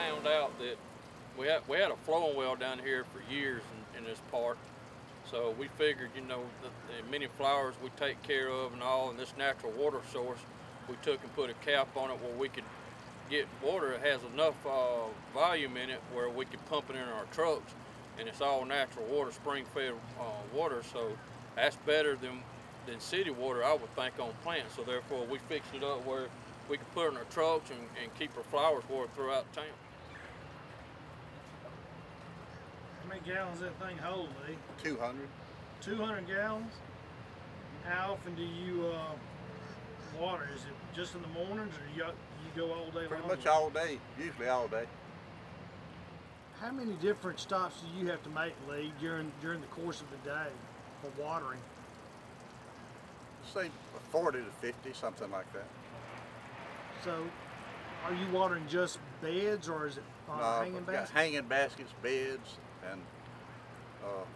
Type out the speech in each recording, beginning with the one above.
found out that we had a flowing well down here for years in this park. So we figured, you know, the many flowers we take care of and all, and this natural water source, we took and put a cap on it where we could get water that has enough volume in it where we could pump it in our trucks, and it's all natural water, spring-fed water. So that's better than city water, I would think, on plants. So therefore, we fixed it up where we could put it in our trucks and keep our flowers watered throughout town. How many gallons that thing hold, Lee? 200. 200 gallons? How often do you water? Is it just in the mornings, or you go all day long? Pretty much all day, usually all day. How many different stops do you have to make, Lee, during the course of the day for watering? Say 40 to 50, something like that. So, are you watering just beds, or is it hanging baskets? Hanging baskets, beds, and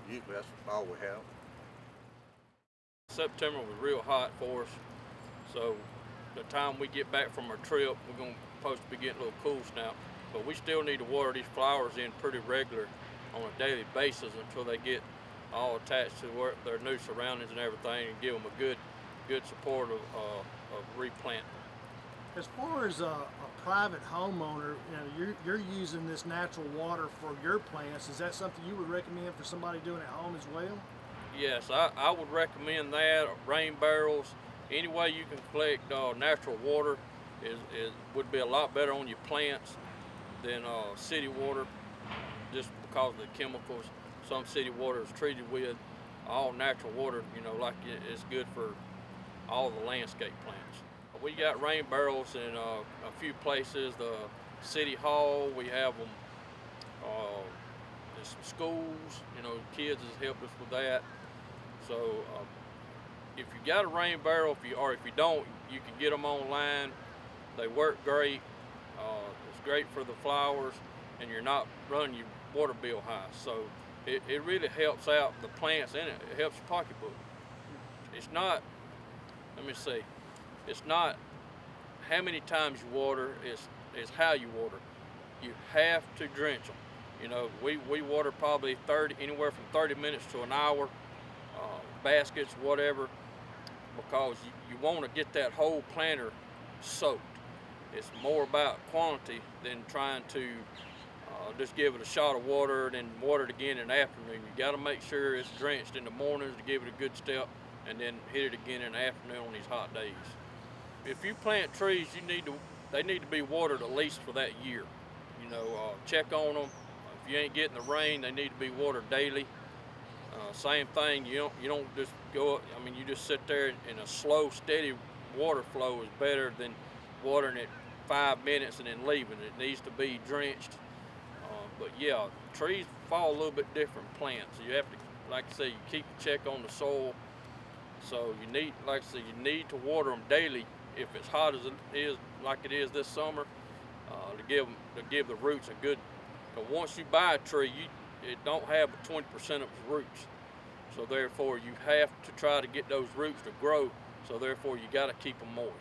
usually that's all we have. September was real hot for us, so the time we get back from our trip, we're supposed to be getting a little cool snap, but we still need to water these flowers in pretty regular on a daily basis until they get all attached to their new surroundings and everything, and give them a good support of replant. As far as a private homeowner, you know, you're using this natural water for your plants. Is that something you would recommend for somebody doing at home as well? Yes, I would recommend that. Rain barrels, any way you can collect natural water would be a lot better on your plants than city water, just because of the chemicals some city water is treated with. All natural water, you know, like it's good for all the landscape plants. We got rain barrels in a few places. The City Hall, we have them. There's some schools, you know, kids has helped us with that. So if you got a rain barrel, if you don't, you can get them online. They work great. It's great for the flowers, and you're not running your water bill high. So it really helps out the plants, and it helps your pocketbook. It's not, let me see, it's not how many times you water, it's how you water. You have to drench them. You know, we water probably anywhere from 30 minutes to an hour, baskets, whatever, because you want to get that whole planter soaked. It's more about quantity than trying to just give it a shot of water and then water it again in the afternoon. You got to make sure it's drenched in the mornings to give it a good step, and then hit it again in the afternoon on these hot days. If you plant trees, they need to be watered at least for that year. You know, check on them. If you ain't getting the rain, they need to be watered daily. Same thing, you don't just go up, I mean, you just sit there, and a slow, steady water flow is better than watering it 5 minutes and then leaving. It needs to be drenched. But yeah, trees fall a little bit different than plants. So you have to, like I say, you keep a check on the soil. So you need, like I said, you need to water them daily if it's hot as it is, like it is this summer, to give the roots a good. But once you buy a tree, it don't have 20% of its roots. So therefore, you have to try to get those roots to grow. So therefore, you got to keep them moist.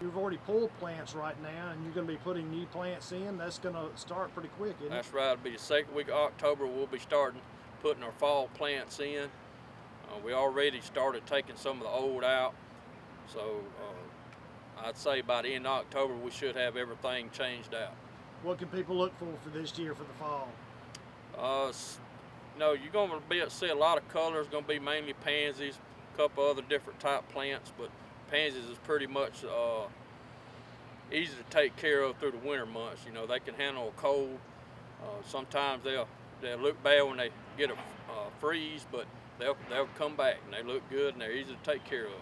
You've already pulled plants right now, and you're going to be putting new plants in. That's going to start pretty quick, isn't it? That's right. It'll be the second week of October. We'll be starting putting our fall plants in. We already started taking some of the old out. So I'd say by the end of October, we should have everything changed out. What can people look for this year for the fall? No, you're going to see a lot of colors. Going to be mainly pansies, a couple other different type plants, but pansies is pretty much easy to take care of through the winter months. You know, they can handle a cold. Sometimes they'll look bad when they get a freeze, but they'll come back, and they look good, and they're easy to take care of.